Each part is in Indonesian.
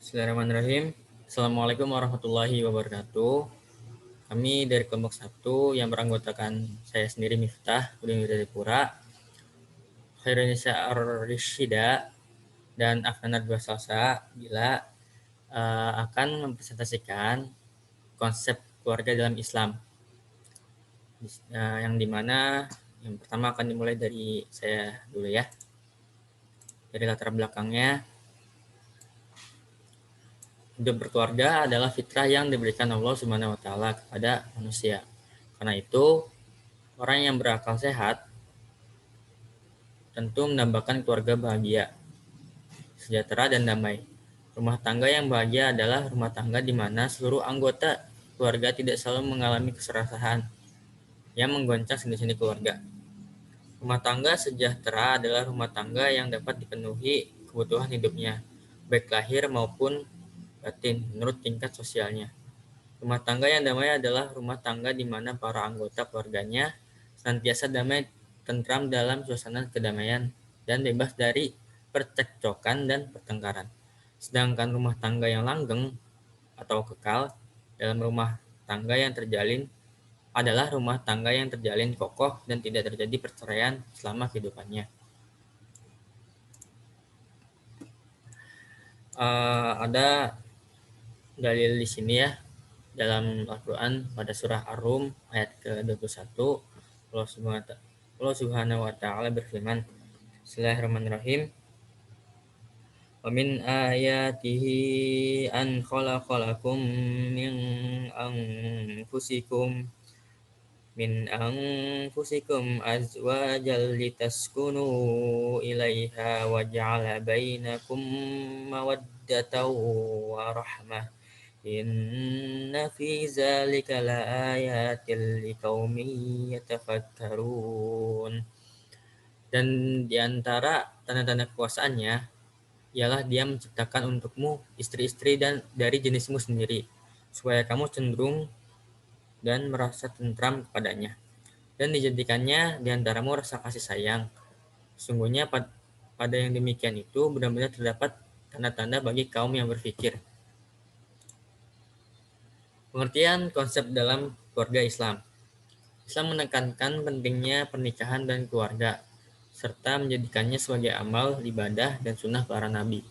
Bismillahirrahmanirrahim. Assalamualaikum warahmatullahi wabarakatuh. Kami dari kelompok 1 yang beranggotakan saya sendiri Miftah, Udin Wiradipura, Khairunnisa Ar-Rishida, dan Afnanar Dua Salsa bila akan mempresentasikan konsep keluarga dalam Islam. Yang dimana yang pertama akan dimulai dari saya dulu ya. Dari latar belakangnya, hidup berkeluarga adalah fitrah yang diberikan Allah Subhanahu wa taala kepada manusia. Karena itu, orang yang berakal sehat tentu menambahkan keluarga bahagia, sejahtera, dan damai. Rumah tangga yang bahagia adalah rumah tangga di mana seluruh anggota keluarga tidak selalu mengalami keserasahan yang menggoncang sendi-sendi keluarga. Rumah tangga sejahtera adalah rumah tangga yang dapat dipenuhi kebutuhan hidupnya, baik lahir maupun batin, menurut tingkat sosialnya. Rumah tangga yang damai adalah rumah tangga di mana para anggota keluarganya senantiasa damai, tentram dalam suasana kedamaian, dan bebas dari percekcokan dan pertengkaran. Sedangkan rumah tangga yang langgeng atau kekal dalam rumah tangga yang terjalin adalah rumah tangga yang terjalin kokoh dan tidak terjadi perceraian selama kehidupannya. Ada dalil di sini ya dalam Al-Quran pada surah Ar-Rum ayat ke-21. Allah Subhanahu wa taala berfirman, Bismillahirrahmanirrahim. Wa min ayatihi an khalaqalakum min anfusikum azwajal litaskunu ilaiha wa ja'ala bainakum mawaddatan wa rahmah. Inna fi zalika laayatil liqaumin yatafakkarun. Dan di antara tanda-tanda kekuasaannya ialah Dia menciptakan untukmu istri-istri dan dari jenismu sendiri, supaya kamu cenderung dan merasa tentram kepadanya, dan dijadikannya di antaramu rasa kasih sayang. Sungguhnya pada yang demikian itu benar-benar terdapat tanda-tanda bagi kaum yang berpikir. Pengertian konsep dalam keluarga Islam. Islam menekankan pentingnya pernikahan dan keluarga, serta menjadikannya sebagai amal, ibadah, dan sunnah para nabi.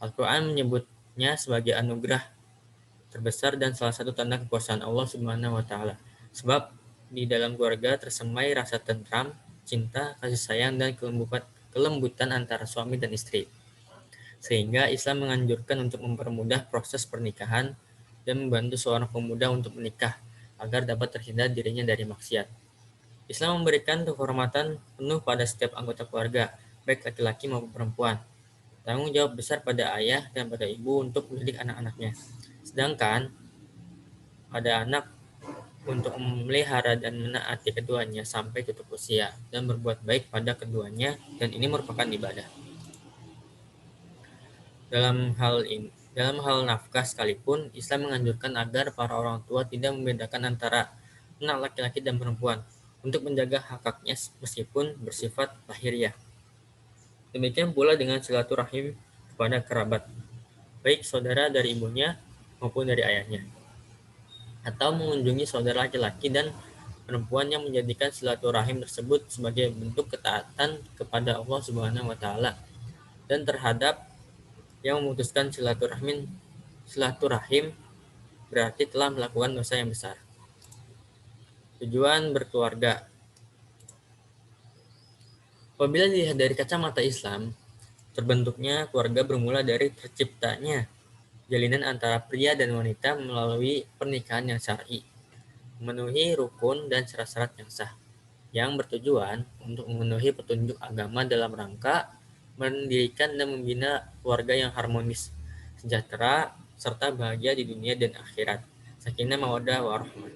Al-Quran menyebutnya sebagai anugerah terbesar dan salah satu tanda kekuasaan Allah Subhanahu wa taala. Sebab di dalam keluarga tersemai rasa tentram, cinta, kasih sayang, dan kelembutan antara suami dan istri. Sehingga Islam menganjurkan untuk mempermudah proses pernikahan dan membantu seorang pemuda untuk menikah agar dapat terhindar dirinya dari maksiat. Islam memberikan kehormatan penuh pada setiap anggota keluarga, baik laki-laki maupun perempuan. Tanggung jawab besar pada ayah dan pada ibu untuk mendidik anak-anaknya. Sedangkan pada anak untuk memelihara dan menaati keduanya sampai tutup usia dan berbuat baik pada keduanya, dan ini merupakan ibadah. Dalam hal nafkah sekalipun, Islam menganjurkan agar para orang tua tidak membedakan antara anak laki-laki dan perempuan untuk menjaga hak-haknya meskipun bersifat lahiriah. Demikian pula dengan silaturahim kepada kerabat, baik saudara dari ibunya maupun dari ayahnya, atau mengunjungi saudara laki-laki dan perempuan yang menjadikan silaturahim tersebut sebagai bentuk ketaatan kepada Allah Subhanahu wa taala, dan terhadap yang memutuskan silaturahim berarti telah melakukan dosa yang besar. Tujuan berkeluarga. Apabila dilihat dari kacamata Islam, terbentuknya keluarga bermula dari terciptanya jalinan antara pria dan wanita melalui pernikahan yang syar'i, memenuhi rukun dan syarat-syarat yang sah, yang bertujuan untuk memenuhi petunjuk agama dalam rangka mendirikan dan membina keluarga yang harmonis, sejahtera, serta bahagia di dunia dan akhirat. Sakinah mawaddah warahmah.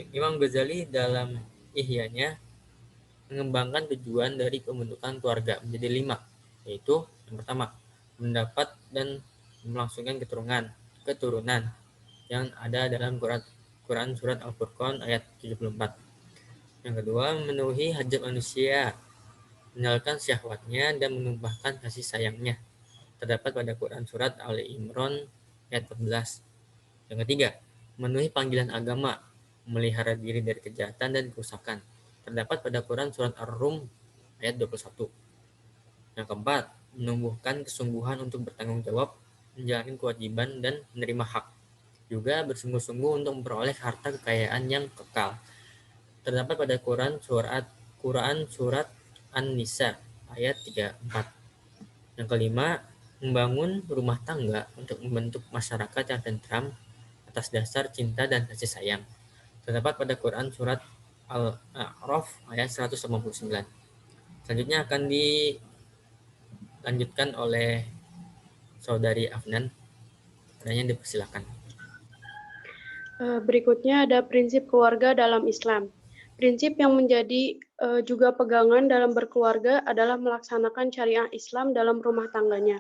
Imam Ghazali dalam Ihyanya mengembangkan tujuan dari pembentukan keluarga menjadi 5, yaitu yang pertama, mendapat dan melangsungkan keturunan yang ada dalam Quran surat Al-Furqan ayat 74. Yang kedua, memenuhi hajat manusia, menyalurkan syahwatnya dan menumpahkan kasih sayangnya. terdapat pada Quran Surat Ali Imran ayat 14. Yang ketiga, memenuhi panggilan agama, melihara diri dari kejahatan dan kerusakan, terdapat pada Quran Surat Ar-Rum ayat 21. Yang keempat, menumbuhkan kesungguhan untuk bertanggung jawab, menjalankan kewajiban, dan menerima hak. Juga bersungguh-sungguh untuk memperoleh harta kekayaan yang kekal. Terdapat pada Quran Surat An-Nisa ayat 34. Yang kelima, membangun rumah tangga untuk membentuk masyarakat yang tentram atas dasar cinta dan kasih sayang. Terdapat pada Quran Surat Al-A'raf ayat 189. Selanjutnya akan dilanjutkan oleh Saudari Afnan. Adanya dipersilakan. Berikutnya ada prinsip keluarga dalam Islam. Prinsip yang menjadi juga pegangan dalam berkeluarga adalah melaksanakan syariah Islam dalam rumah tangganya.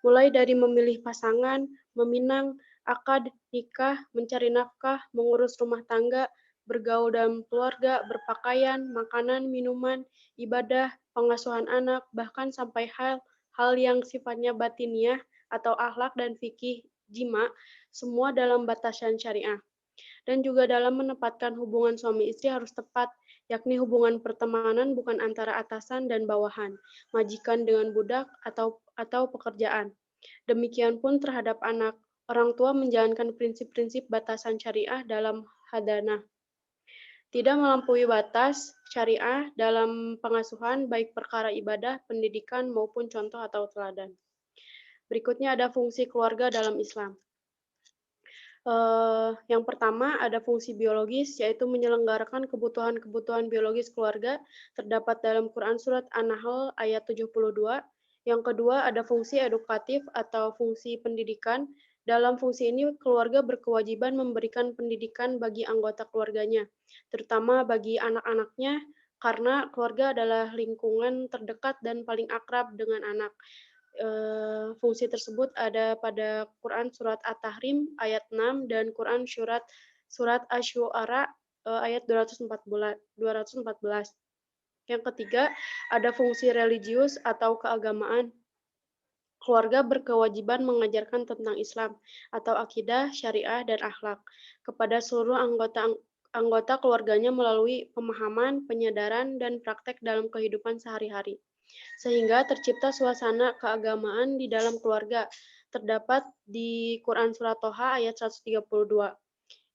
Mulai dari memilih pasangan, meminang, akad, nikah, mencari nafkah, mengurus rumah tangga, bergaul dalam keluarga, berpakaian, makanan, minuman, ibadah, pengasuhan anak, bahkan sampai hal yang sifatnya batiniah atau akhlak dan fikih jima, semua dalam batasan syariah. Dan juga dalam menempatkan hubungan suami istri harus tepat, yakni hubungan pertemanan bukan antara atasan dan bawahan, majikan dengan budak atau pekerjaan. Demikian pun terhadap anak, orang tua menjalankan prinsip-prinsip batasan syariah dalam hadanah. Tidak melampaui batas syariah dalam pengasuhan baik perkara ibadah, pendidikan maupun contoh atau teladan. Berikutnya ada fungsi keluarga dalam Islam. Yang pertama ada fungsi biologis, yaitu menyelenggarakan kebutuhan-kebutuhan biologis keluarga, terdapat dalam Quran Surat An-Nahl ayat 72. Yang kedua ada fungsi edukatif atau fungsi pendidikan. Dalam fungsi ini, keluarga berkewajiban memberikan pendidikan bagi anggota keluarganya, terutama bagi anak-anaknya, karena keluarga adalah lingkungan terdekat dan paling akrab dengan anak. Fungsi tersebut ada pada Quran Surat At-Tahrim ayat 6 dan Quran Surat Asy-Syu'ara ayat 214. Yang ketiga, ada fungsi religius atau keagamaan. Keluarga berkewajiban mengajarkan tentang Islam atau akidah, syariah, dan akhlak kepada seluruh anggota keluarganya melalui pemahaman, penyadaran, dan praktek dalam kehidupan sehari-hari, sehingga tercipta suasana keagamaan di dalam keluarga, terdapat di Quran Surat Toha ayat 132.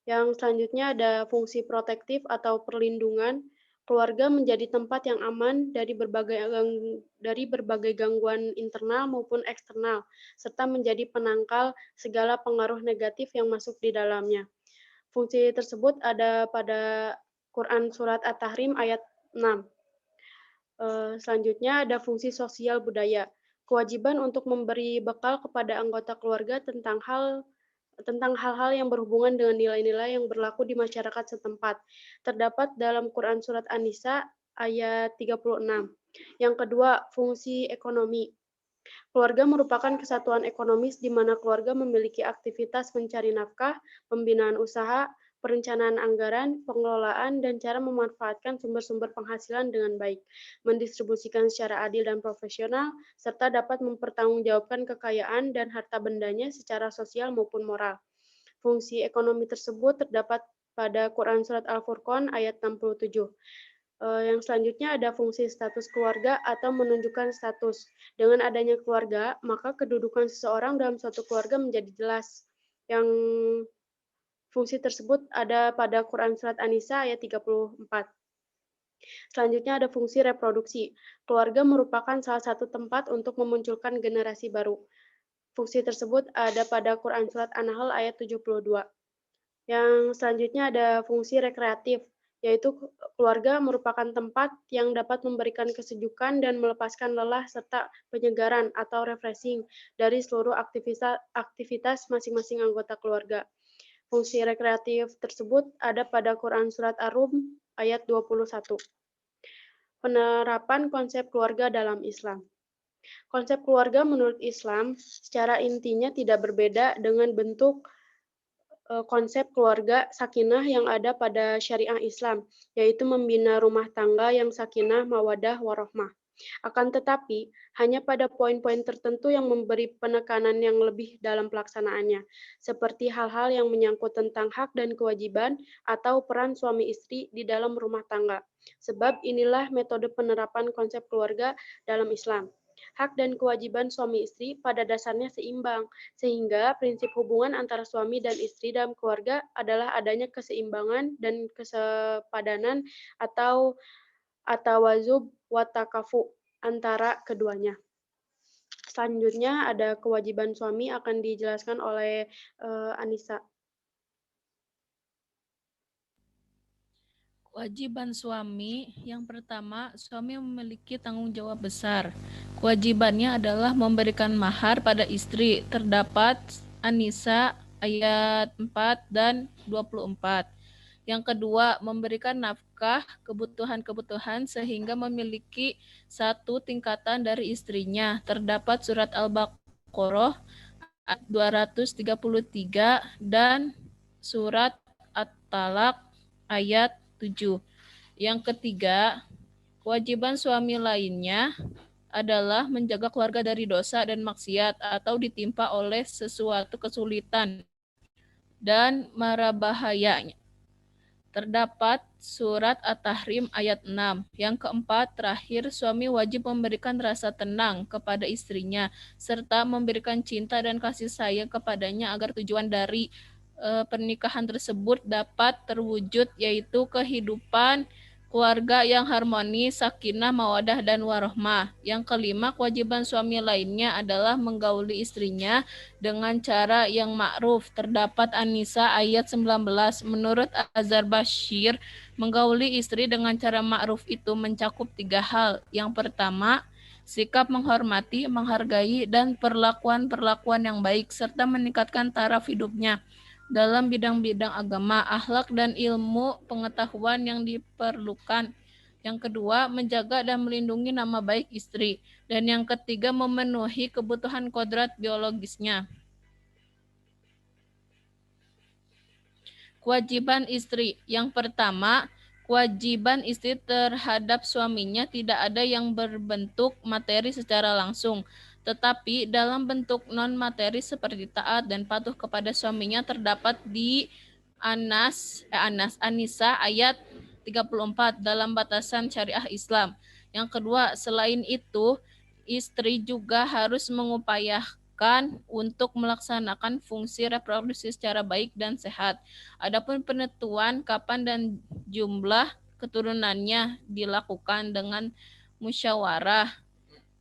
Yang selanjutnya ada fungsi protektif atau perlindungan. Keluarga menjadi tempat yang aman dari berbagai gangguan internal maupun eksternal, serta menjadi penangkal segala pengaruh negatif yang masuk di dalamnya. Fungsi tersebut ada pada Quran Surat At-Tahrim ayat 6. Selanjutnya ada fungsi sosial budaya. Kewajiban untuk memberi bekal kepada anggota keluarga tentang hal-hal yang berhubungan dengan nilai-nilai yang berlaku di masyarakat setempat. Terdapat dalam Quran Surat An-Nisa ayat 36. Yang kedua, fungsi ekonomi. Keluarga merupakan kesatuan ekonomis di mana keluarga memiliki aktivitas mencari nafkah, pembinaan usaha, perencanaan anggaran, pengelolaan, dan cara memanfaatkan sumber-sumber penghasilan dengan baik, mendistribusikan secara adil dan profesional, serta dapat mempertanggungjawabkan kekayaan dan harta bendanya secara sosial maupun moral. Fungsi ekonomi tersebut terdapat pada Quran Surat Al-Furqan ayat 67. Yang selanjutnya ada fungsi status keluarga atau menunjukkan status. Dengan adanya keluarga, maka kedudukan seseorang dalam suatu keluarga menjadi jelas. Yang fungsi tersebut ada pada Quran Surat An-Nisa ayat 34. Selanjutnya ada fungsi reproduksi. Keluarga merupakan salah satu tempat untuk memunculkan generasi baru. Fungsi tersebut ada pada Quran Surat An-Nahl ayat 72. Yang selanjutnya ada fungsi rekreatif, yaitu keluarga merupakan tempat yang dapat memberikan kesejukan dan melepaskan lelah serta penyegaran atau refreshing dari seluruh aktivitas masing-masing anggota keluarga. Fungsi rekreatif tersebut ada pada Quran Surat Ar-Rum ayat 21. Penerapan konsep keluarga dalam Islam. Konsep keluarga menurut Islam secara intinya tidak berbeda dengan bentuk konsep keluarga sakinah yang ada pada syariah Islam, yaitu membina rumah tangga yang sakinah, mawadah, warohmah. Akan tetapi, hanya pada poin-poin tertentu yang memberi penekanan yang lebih dalam pelaksanaannya, seperti hal-hal yang menyangkut tentang hak dan kewajiban atau peran suami istri di dalam rumah tangga. Sebab inilah metode penerapan konsep keluarga dalam Islam. Hak dan kewajiban suami istri pada dasarnya seimbang, sehingga prinsip hubungan antara suami dan istri dalam keluarga adalah adanya keseimbangan dan kesepadanan atau atawazub wa takafu antara keduanya. Selanjutnya ada kewajiban suami akan dijelaskan oleh Anissa. Kewajiban suami, yang pertama, suami memiliki tanggung jawab besar. Kewajibannya adalah memberikan mahar pada istri. Terdapat An-Nisa ayat 4 dan 24. Yang kedua, memberikan nafkah kebutuhan-kebutuhan sehingga memiliki satu tingkatan dari istrinya. Terdapat surat Al-Baqarah ayat 233 dan surat At-Talaq ayat 7. Yang ketiga, kewajiban suami lainnya adalah menjaga keluarga dari dosa dan maksiat atau ditimpa oleh sesuatu kesulitan dan mara bahayanya. Terdapat surat At-Tahrim ayat 6. Yang keempat, terakhir, suami wajib memberikan rasa tenang kepada istrinya serta memberikan cinta dan kasih sayang kepadanya agar tujuan dari pernikahan tersebut dapat terwujud, yaitu kehidupan keluarga yang harmonis, sakinah, mawadah, dan warohmah. Yang kelima, kewajiban suami lainnya adalah menggauli istrinya dengan cara yang ma'ruf. Terdapat An-Nisa ayat 19. Menurut Azhar Bashir, menggauli istri dengan cara ma'ruf itu mencakup 3 hal. Yang pertama, sikap menghormati, menghargai, dan perlakuan-perlakuan yang baik, serta meningkatkan taraf hidupnya dalam bidang-bidang agama, akhlak, dan ilmu pengetahuan yang diperlukan. Yang kedua, menjaga dan melindungi nama baik istri. Dan yang ketiga, memenuhi kebutuhan kodrat biologisnya. Kewajiban istri. Yang pertama, kewajiban istri terhadap suaminya tidak ada yang berbentuk materi secara langsung, tetapi dalam bentuk non-materi seperti taat dan patuh kepada suaminya terdapat di An-Nisa ayat 34 dalam batasan syariah Islam. Yang kedua, selain itu, istri juga harus mengupayakan untuk melaksanakan fungsi reproduksi secara baik dan sehat. Adapun penentuan kapan dan jumlah keturunannya dilakukan dengan musyawarah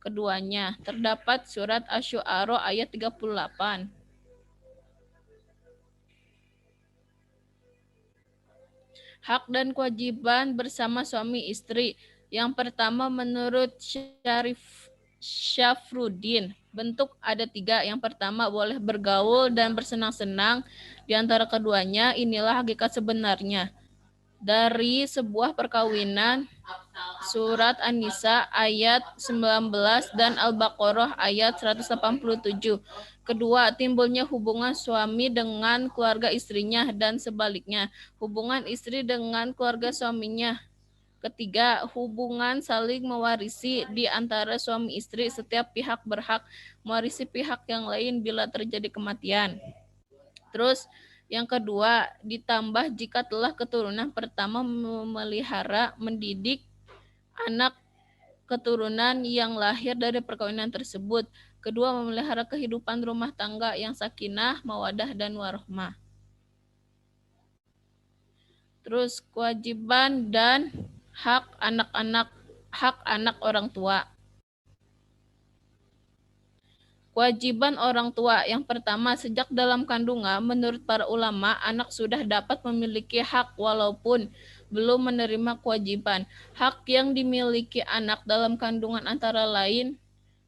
keduanya. Terdapat surat Asy-Syu'ara ayat 38. Hak dan kewajiban bersama suami istri. Yang pertama, menurut Syafruddin, bentuk ada 3. Yang pertama, boleh bergaul dan bersenang-senang di antara keduanya. Inilah hakikat sebenarnya dari sebuah perkawinan. Surat An-Nisa ayat 19 dan Al-Baqarah ayat 187. Kedua, timbulnya hubungan suami dengan keluarga istrinya dan sebaliknya, hubungan istri dengan keluarga suaminya. Ketiga, hubungan saling mewarisi di antara suami istri. Setiap pihak berhak mewarisi pihak yang lain bila terjadi kematian. Terus yang kedua, ditambah jika telah keturunan. Pertama, memelihara, mendidik anak keturunan yang lahir dari perkawinan tersebut. Kedua, memelihara kehidupan rumah tangga yang sakinah, mawadah, dan warohmah. Terus kewajiban dan hak anak orang tua. Kewajiban orang tua yang pertama, sejak dalam kandungan, menurut para ulama, anak sudah dapat memiliki hak walaupun belum menerima kewajiban. Hak yang dimiliki anak dalam kandungan antara lain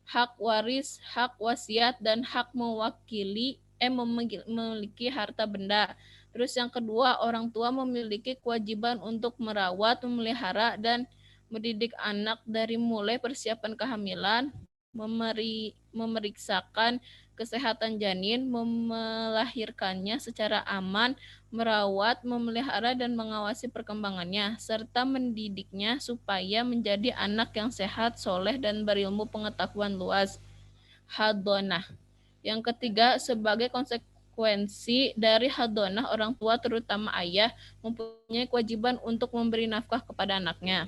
hak waris, hak wasiat, dan hak memiliki harta benda. Terus yang kedua, orang tua memiliki kewajiban untuk merawat, memelihara, dan mendidik anak dari mulai persiapan kehamilan, memeriksakan kesehatan janin, melahirkannya secara aman, merawat, memelihara, dan mengawasi perkembangannya, serta mendidiknya supaya menjadi anak yang sehat, soleh, dan berilmu pengetahuan luas. Hadonah. Yang ketiga, sebagai konsekuensi dari hadonah, orang tua terutama ayah mempunyai kewajiban untuk memberi nafkah kepada anaknya.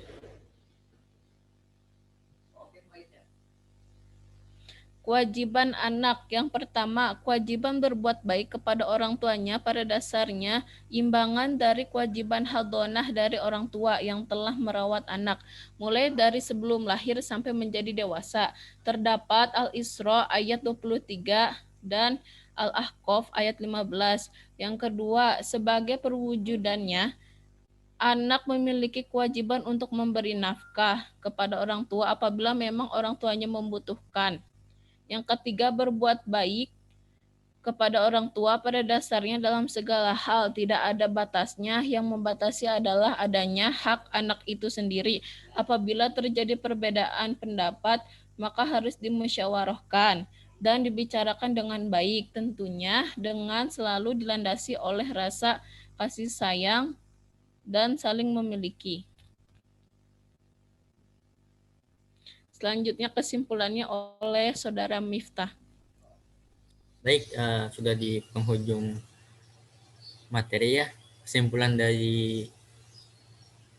Kewajiban anak. Yang pertama, kewajiban berbuat baik kepada orang tuanya pada dasarnya imbangan dari kewajiban hadonah dari orang tua yang telah merawat anak, mulai dari sebelum lahir sampai menjadi dewasa. Terdapat Al-Isra ayat 23 dan Al-Ahqaf ayat 15. Yang kedua, sebagai perwujudannya, anak memiliki kewajiban untuk memberi nafkah kepada orang tua apabila memang orang tuanya membutuhkan. Yang ketiga, berbuat baik kepada orang tua pada dasarnya dalam segala hal, tidak ada batasnya. Yang membatasi adalah adanya hak anak itu sendiri. Apabila terjadi perbedaan pendapat, maka harus dimusyawarahkan dan dibicarakan dengan baik, tentunya dengan selalu dilandasi oleh rasa kasih sayang dan saling memiliki. Selanjutnya kesimpulannya oleh Saudara Miftah. Baik, sudah di penghujung materi ya. Kesimpulan dari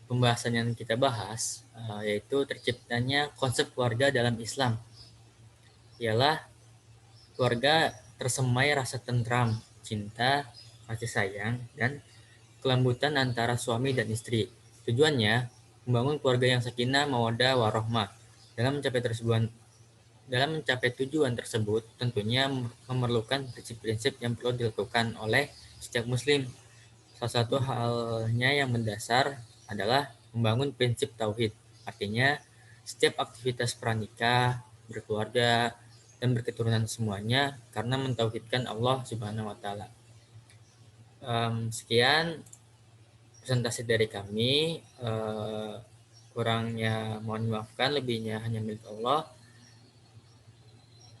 pembahasan yang kita bahas yaitu terciptanya konsep keluarga dalam Islam. Ialah keluarga tersemai rasa tentram, cinta, kasih sayang, dan kelembutan antara suami dan istri. Tujuannya membangun keluarga yang sakinah, mawaddah, warahmah. Dalam mencapai tujuan tersebut, tentunya memerlukan prinsip-prinsip yang perlu dilakukan oleh setiap muslim. Salah satu halnya yang mendasar adalah membangun prinsip tauhid. Artinya, setiap aktivitas pranikah, berkeluarga, dan berketurunan semuanya karena mentauhidkan Allah Subhanahu wa taala. Sekian presentasi dari kami. Kurangnya mohon maafkan, lebihnya hanya milik Allah.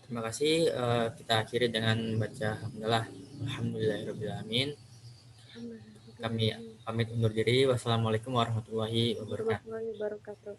Terima kasih. Kita akhiri dengan membaca alhamdulillahirabbil alamin. Kami pamit undur diri. Wassalamualaikum warahmatullahi wabarakatuh.